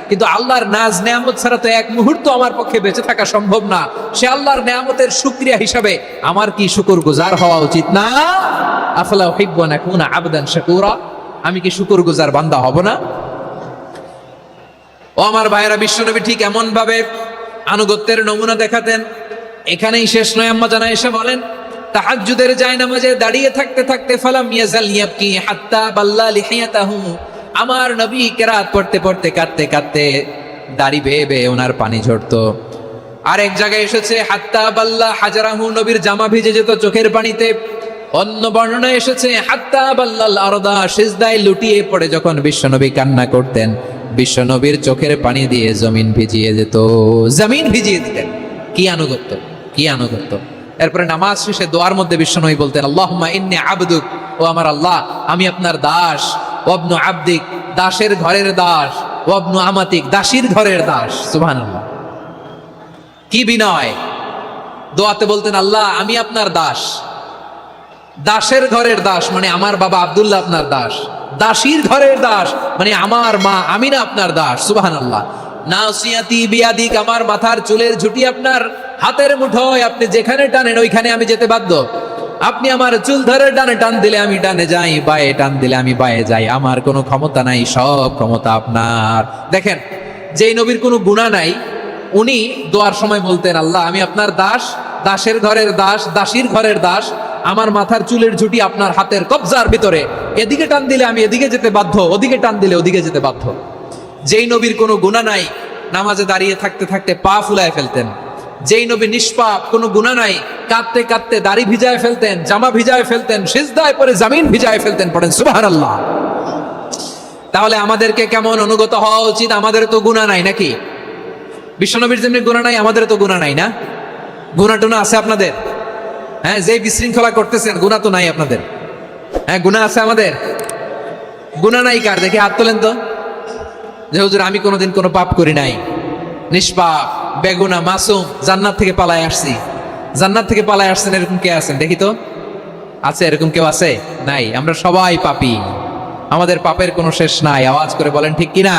কিন্তু আল্লাহর নাজ নেয়ামত ছাড়া তো এক মুহূর্ত আমার পক্ষে বেঁচে থাকা সম্ভব না। সে আল্লাহর নেয়ামতের শুকরিয়া হিসাবে আমার কি শুকরগুজার হওয়া উচিত না? আফলা উহিব্বু আন আকুনা আবদান শাকুরা, আমি কি শুকরগুজার বান্দা হব না? ও আমার ভাইয়েরা, বিশ্বনবী ঠিক এমন ভাবে আনুগত্যের নমুনা দেখাতেন। এখানেই শেষ নয়, আম্মা জানা এসে বলেন তাহাজ্জুদের জায়নামাজে দাঁড়িয়ে থাকতে থাকতে ফালাম ইয়াজাল ইয়াবকি হাত্তা বাল্লা লিহিয়াতাহু, আমার নবী কেরাত পড়তে পড়তে কাঁদতে কাঁদতে দাড়ি বেয়ে বেয়ে ওনার পানি ঝরতো। আরেক জায়গায় এসেছে হাত্তা বাল্লা হাজারাহু, নবীর জামা ভিজে যেত চোখের পানিতে। অন্য বর্ণনায় এসেছে হাত্তা বাল্লাল আরদা, সিজদায় লুটিয়ে পড়ে যখন বিশ্বনবী কান্না করতেন, বিশ্বনবীর চোখের পানি দিয়ে জমিন ভিজিয়ে যেত, জমিন ভিজিয়ে দিতেন। কি আনুগত্য, কি আনুগত্য! এরপরে নামাজ শেষে দোয়ার মধ্যে বিশ্বনবী বলতেন আল্লাহুম্মা ইন্নী আবদুক, ও আমার আল্লাহ আমি আপনার দাস, ওয়াবনু আবদিক, দাসের ঘরের দাস, ওয়াবনু আমাতিক, দাসীর ঘরের দাস। সুবহানাল্লাহ, কি বিনয়! দোয়াতে বলতেন আল্লাহ আমি আপনার দাস, দাসের ঘরের দাস মানে আমার বাবা আব্দুল্লাহ আপনার দাস, দাসীর ঘরের দাস মানে আমার মা আমিনা আপনার দাস। সুবহানাল্লাহ। নাসিয়াতি বিয়াদিক, আমার মাথার চুলের ঝুঁটি আপনার হাতের মুঠোয়, আপনি যেখানে টানেন ওইখানে আমি যেতে বাধ্য। আপনি আমার চুল ধরে ডানে টান দিলে আমি ডানে যাই, বায়ে টান দিলে আমি বায়ে যাই, আমার কোনো ক্ষমতা নাই, সব ক্ষমতা আপনার। দেখেন, যেই নবীর কোনো গুনাহ নাই উনি দোয়ার সময় বলতেন আল্লাহ আমি আপনার দাস, দাসের ঘরের দাস, দাসীর ঘরের দাস, আমার মাথার চুলের ঝুঁটি আপনার হাতের কবজার ভিতরে, এদিকে টান দিলে আমি এদিকে যেতে বাধ্য, ওদিকে টান দিলে ওদিকে যেতে বাধ্য। যেই নবীর কোনো গুনাহ নাই নামাজে দাঁড়িয়ে থাকতে থাকতে পা ফুলায় ফেলতেন, যেই নবী নিষ্পাপ কোনো গুনাহ নাই কাঁদতে কাঁদতে দাড়ি ভিজায় ফেলতেন, জামা ভিজায় ফেলতেন, সিজদায় পড়ে জমিন ভিজায় ফেলতেন। পড়েন সুবহানাল্লাহ। তাহলে আমাদেরকে কেমন অনুগত হওয়া উচিত? আমাদের তো গুনাহ নাই নাকি? বিশ্বনবীর যেমনি গুনাহ নাই আমাদের তো গুনাহ নাই না? গুনাহ টুনা আছে আপনাদের? হ্যাঁ, যে বিশৃঙ্খলা করতেছেন গুনাহ তো নাই আপনাদের? হ্যাঁ, গুনাহ আছে আমাদের? গুনাহ নাই কার? দেখি হাত তোলেন তো, যে হুজুর আমি কোনোদিন কোনো পাপ করি নাই, নিষ্পাপ, বেগুনা, মাসুম, জান্নাত থেকে পালায় আসছি। জান্নাত থেকে পালায় আসছেন এরকম কে আছেন দেখি তো? আছে এরকম কেউ? আছে? নাই। আমরা সবাই পাপী, আমাদের পাপের কোনো শেষ নাই। আওয়াজ করে বলেন ঠিক কিনা?